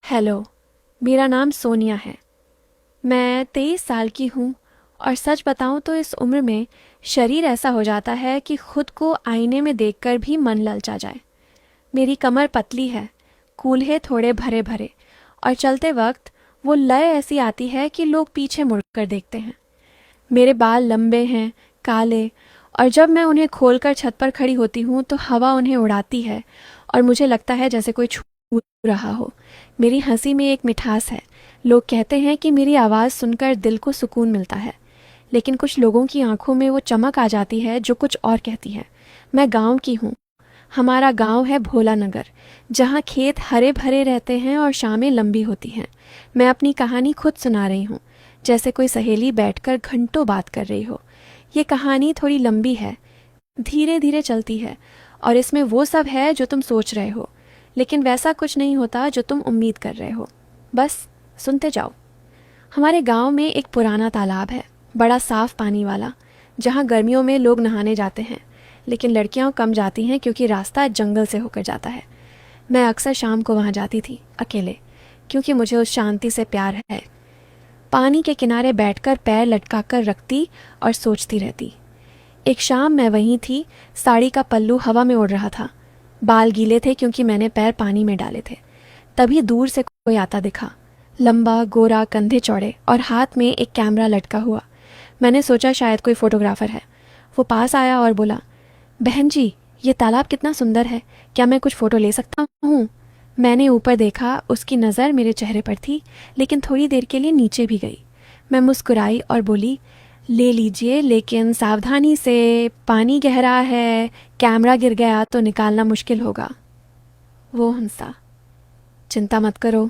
Hello. मेरा नाम सोनिया है। मैं 23 साल की हूँ और सच बताऊँ तो इस उम्र में शरीर ऐसा हो जाता है कि खुद को आईने में देखकर भी मन ललचा जाए। मेरी कमर पतली है, कूल्हे थोड़े भरे भरे, और चलते वक्त वो लय ऐसी आती है कि लोग पीछे मुड़कर देखते हैं। मेरे बाल लंबे हैं, काले, और जब मैं उन्हें खोलकर छत पर खड़ी होती हूँ तो हवा उन्हें उड़ाती है और मुझे लगता है जैसे कोई छू रहा हो। मेरी हंसी में एक मिठास है। लोग कहते हैं कि मेरी आवाज़ सुनकर दिल को सुकून मिलता है, लेकिन कुछ लोगों की आंखों में वो चमक आ जाती है जो कुछ और कहती है। मैं गांव की हूँ। हमारा गांव है भोला नगर, जहाँ खेत हरे भरे रहते हैं और शामें लंबी होती हैं। मैं अपनी कहानी खुद सुना रही हूँ, जैसे कोई सहेली बैठकर घंटों बात कर रही हो। ये कहानी थोड़ी लंबी है, धीरे धीरे चलती है, और इसमें वो सब है जो तुम सोच रहे हो, लेकिन वैसा कुछ नहीं होता जो तुम उम्मीद कर रहे हो। बस सुनते जाओ। हमारे गांव में एक पुराना तालाब है, बड़ा साफ पानी वाला, जहाँ गर्मियों में लोग नहाने जाते हैं, लेकिन लड़कियां कम जाती हैं क्योंकि रास्ता जंगल से होकर जाता है। मैं अक्सर शाम को वहाँ जाती थी, अकेले, क्योंकि मुझे उस शांति से प्यार है। पानी के किनारे बैठकर पैर लटकाकर रखती और सोचती रहती। एक शाम मैं वहीं थी। साड़ी का पल्लू हवा में उड़ रहा था। बाल गीले थे क्योंकि मैंने पैर पानी में डाले थे। तभी दूर से कोई आता दिखा, लंबा, गोरा, कंधे चौड़े, और हाथ में एक कैमरा लटका हुआ। मैंने सोचा शायद कोई फोटोग्राफर है। वो पास आया और बोला, बहन जी, ये तालाब कितना सुंदर है, क्या मैं कुछ फ़ोटो ले सकता हूँ? मैंने ऊपर देखा, उसकी नज़र मेरे चेहरे पर थी, लेकिन थोड़ी देर के लिए नीचे भी गई। मैं मुस्कुराई और बोली, ले लीजिए, लेकिन सावधानी से, पानी गहरा है, कैमरा गिर गया तो निकालना मुश्किल होगा। वो हंसा। चिंता मत करो,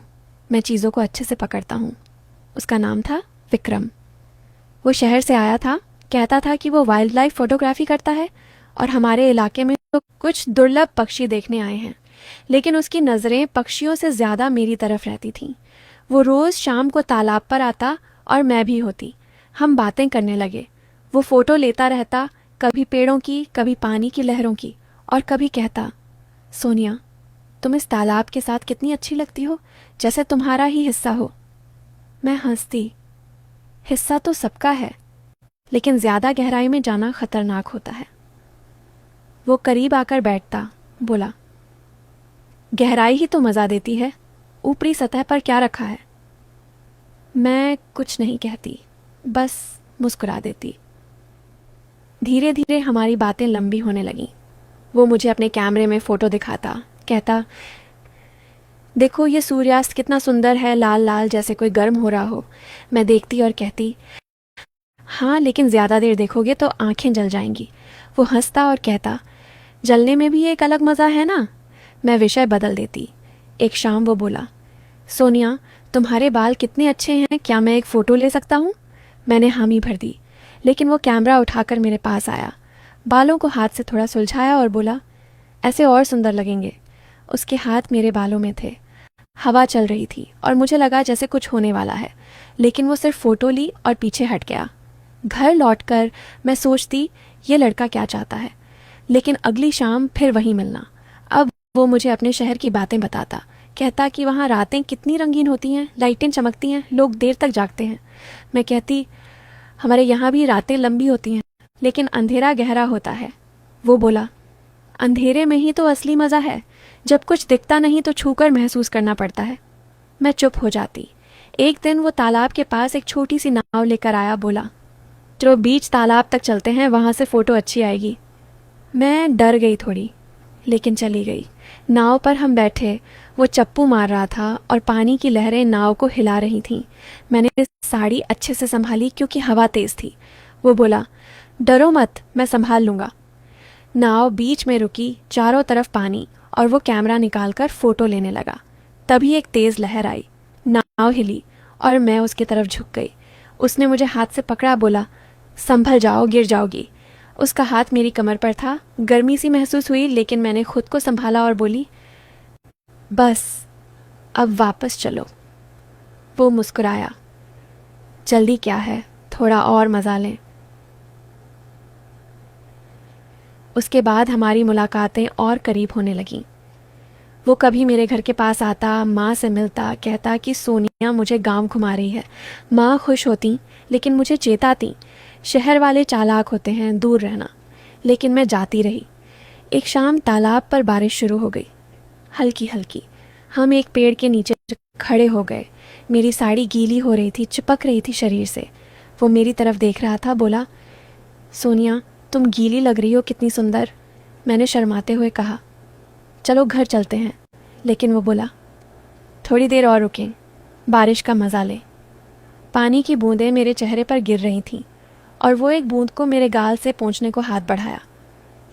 मैं चीज़ों को अच्छे से पकड़ता हूँ। उसका नाम था विक्रम। वो शहर से आया था, कहता था कि वो वाइल्ड लाइफ फोटोग्राफी करता है और हमारे इलाके में तो कुछ दुर्लभ पक्षी देखने आए हैं, लेकिन उसकी नज़रें पक्षियों से ज़्यादा मेरी तरफ रहती थीं। वो रोज़ शाम को तालाब पर आता और मैं भी होती। हम बातें करने लगे। वो फ़ोटो लेता रहता, कभी पेड़ों की, कभी पानी की लहरों की, और कभी कहता, सोनिया, तुम इस तालाब के साथ कितनी अच्छी लगती हो, जैसे तुम्हारा ही हिस्सा हो। मैं हंसती। हिस्सा तो सबका है, लेकिन ज़्यादा गहराई में जाना खतरनाक होता है। वो करीब आकर बैठता, बोला, गहराई ही तो मज़ा देती है, ऊपरी सतह पर क्या रखा है? मैं कुछ नहीं कहती, बस मुस्कुरा देती। धीरे धीरे हमारी बातें लंबी होने लगीं। वो मुझे अपने कैमरे में फ़ोटो दिखाता, कहता, देखो ये सूर्यास्त कितना सुंदर है, लाल लाल, जैसे कोई गर्म हो रहा हो। मैं देखती और कहती, हाँ, लेकिन ज़्यादा देर देखोगे तो आंखें जल जाएंगी। वो हंसता और कहता, जलने में भी एक अलग मज़ा है ना। मैं विषय बदल देती। एक शाम वो बोला, सोनिया, तुम्हारे बाल कितने अच्छे हैं, क्या मैं एक फ़ोटो ले सकता हूँ? मैंने हामी भर दी, लेकिन वो कैमरा उठाकर मेरे पास आया, बालों को हाथ से थोड़ा सुलझाया और बोला, ऐसे और सुंदर लगेंगे। उसके हाथ मेरे बालों में थे। हवा चल रही थी और मुझे लगा जैसे कुछ होने वाला है, लेकिन वो सिर्फ फ़ोटो ली और पीछे हट गया। घर लौटकर मैं सोचती, ये लड़का क्या चाहता है, लेकिन अगली शाम फिर वहीं मिलना। अब वो मुझे अपने शहर की बातें बताता, कहता कि वहाँ रातें कितनी रंगीन होती हैं, लाइटें चमकती हैं, लोग देर तक जागते हैं। मैं कहती, हमारे यहाँ भी रातें लंबी होती हैं, लेकिन अंधेरा गहरा होता है। वो बोला, अंधेरे में ही तो असली मज़ा है, जब कुछ दिखता नहीं तो छूकर महसूस करना पड़ता है। मैं चुप हो जाती। एक दिन वो तालाब के पास एक छोटी सी नाव लेकर आया, बोला, चलो बीच तालाब तक चलते हैं, वहाँ से फ़ोटो अच्छी आएगी। मैं डर गई थोड़ी, लेकिन चली गई। नाव पर हम बैठे। वो चप्पू मार रहा था और पानी की लहरें नाव को हिला रही थीं। मैंने साड़ी अच्छे से संभाली क्योंकि हवा तेज़ थी। वो बोला, डरो मत, मैं संभाल लूँगा। नाव बीच में रुकी, चारों तरफ पानी, और वो कैमरा निकालकर फ़ोटो लेने लगा। तभी एक तेज़ लहर आई, नाव हिली और मैं उसकी तरफ झुक गई। उसने मुझे हाथ से पकड़ा, बोला, संभल जाओ, गिर जाओगी। उसका हाथ मेरी कमर पर था। गर्मी सी महसूस हुई, लेकिन मैंने खुद को संभाला और बोली, बस अब वापस चलो। वो मुस्कुराया, जल्दी क्या है, थोड़ा और मज़ा लें। उसके बाद हमारी मुलाकातें और करीब होने लगीं। वो कभी मेरे घर के पास आता, माँ से मिलता, कहता कि सोनिया मुझे गांव घुमा रही है। माँ खुश होती लेकिन मुझे चेताती, शहर वाले चालाक होते हैं, दूर रहना। लेकिन मैं जाती रही। एक शाम तालाब पर बारिश शुरू हो गई, हल्की हल्की। हम एक पेड़ के नीचे खड़े हो गए। मेरी साड़ी गीली हो रही थी, चिपक रही थी शरीर से। वो मेरी तरफ देख रहा था, बोला, सोनिया तुम गीली लग रही हो, कितनी सुंदर। मैंने शर्माते हुए कहा, चलो घर चलते हैं। लेकिन वो बोला, थोड़ी देर और रुकें, बारिश का मज़ा लें। पानी की बूंदें मेरे चेहरे पर गिर रही थीं और वो एक बूंद को मेरे गाल से पोंछने को हाथ बढ़ाया,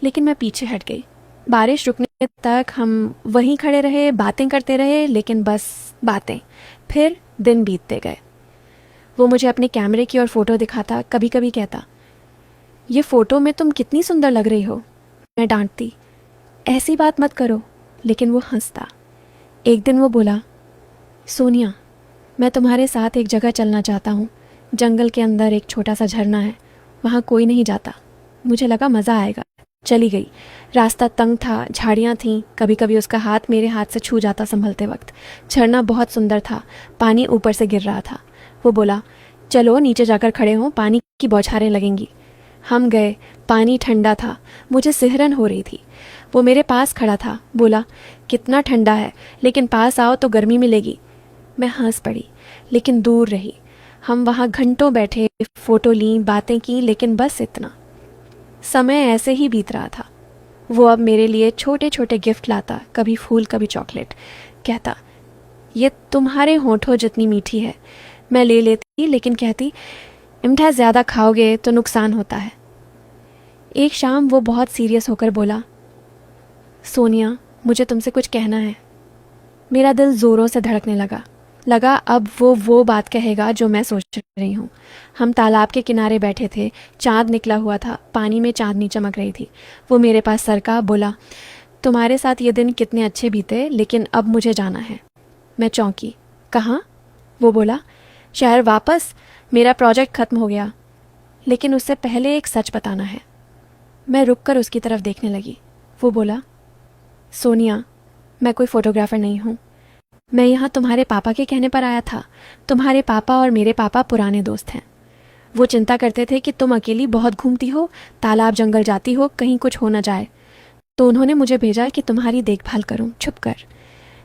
लेकिन मैं पीछे हट गई। बारिश रुकने तक हम वहीं खड़े रहे, बातें करते रहे, लेकिन बस बातें। फिर दिन बीतते गए। वो मुझे अपने कैमरे की ओर फ़ोटो दिखाता, कभी कभी कहता, ये फ़ोटो में तुम कितनी सुंदर लग रही हो। मैं डांटती, ऐसी बात मत करो, लेकिन वो हंसता। एक दिन वो बोला, सोनिया मैं तुम्हारे साथ एक जगह चलना चाहता हूँ। जंगल के अंदर एक छोटा सा झरना है, वहाँ कोई नहीं जाता। मुझे लगा मज़ा आएगा। चली गई। रास्ता तंग था, झाड़ियाँ थीं, कभी कभी उसका हाथ मेरे हाथ से छू जाता संभलते वक्त। झरना बहुत सुंदर था, पानी ऊपर से गिर रहा था। वो बोला, चलो नीचे जाकर खड़े हों, पानी की बौछारें लगेंगी। हम गए। पानी ठंडा था, मुझे सिहरन हो रही थी। वो मेरे पास खड़ा था, बोला, कितना ठंडा है, लेकिन पास आओ तो गर्मी मिलेगी। मैं हंस पड़ी, लेकिन दूर रही। हम वहाँ घंटों बैठे, फ़ोटो लीं, बातें की, लेकिन बस इतना। समय ऐसे ही बीत रहा था। वो अब मेरे लिए छोटे छोटे गिफ्ट लाता, कभी फूल कभी चॉकलेट। कहता, ये तुम्हारे होठों जितनी मीठी है। मैं ले लेती, लेकिन कहती, मिठाई ज़्यादा खाओगे तो नुकसान होता है। एक शाम वो बहुत सीरियस होकर बोला, सोनिया मुझे तुमसे कुछ कहना है। मेरा दिल ज़ोरों से धड़कने लगा अब वो बात कहेगा जो मैं सोच रही हूँ। हम तालाब के किनारे बैठे थे, चाँद निकला हुआ था, पानी में चांदनी चमक रही थी। वो मेरे पास सरका, बोला, तुम्हारे साथ ये दिन कितने अच्छे बीते, लेकिन अब मुझे जाना है। मैं चौंकी, कहाँ? वो बोला, शहर वापस, मेरा प्रोजेक्ट ख़त्म हो गया। लेकिन उससे पहले एक सच बताना है। मैं रुक कर उसकी तरफ देखने लगी। वो बोला, सोनिया मैं कोई फ़ोटोग्राफ़र नहीं हूँ। मैं यहाँ तुम्हारे पापा के कहने पर आया था। तुम्हारे पापा और मेरे पापा पुराने दोस्त हैं। वो चिंता करते थे कि तुम अकेली बहुत घूमती हो, तालाब जंगल जाती हो, कहीं कुछ हो न जाए, तो उन्होंने मुझे भेजा कि तुम्हारी देखभाल करूं छुपकर।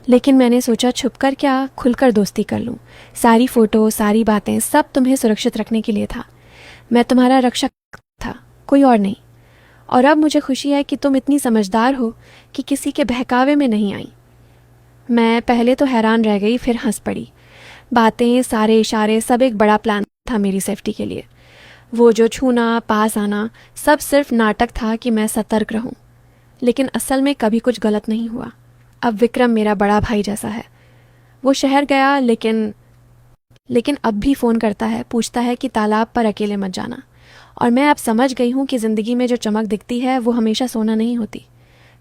लेकिन मैंने सोचा छुपकर क्या, खुलकर दोस्ती कर लूं। सारी फ़ोटो, सारी बातें, सब तुम्हें सुरक्षित रखने के लिए था। मैं तुम्हारा रक्षक था, कोई और नहीं। और अब मुझे खुशी है कि तुम इतनी समझदार हो कि किसी के बहकावे में नहीं आई। मैं पहले तो हैरान रह गई, फिर हंस पड़ी। बातें, सारे इशारे, सब एक बड़ा प्लान था मेरी सेफ्टी के लिए। वो जो छूना, पास आना, सब सिर्फ नाटक था कि मैं सतर्क रहूं। लेकिन असल में कभी कुछ गलत नहीं हुआ। अब विक्रम मेरा बड़ा भाई जैसा है। वो शहर गया, लेकिन अब भी फ़ोन करता है, पूछता है कि तालाब पर अकेले मत जाना। और मैं अब समझ गई हूँ कि ज़िंदगी में जो चमक दिखती है वो हमेशा सोना नहीं होती।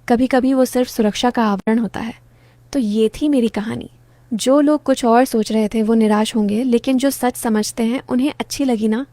कभी कभी वो सिर्फ सुरक्षा का आवरण होता है। तो ये थी मेरी कहानी। जो लोग कुछ और सोच रहे थे वो निराश होंगे, लेकिन जो सच समझते हैं उन्हें अच्छी लगी ना।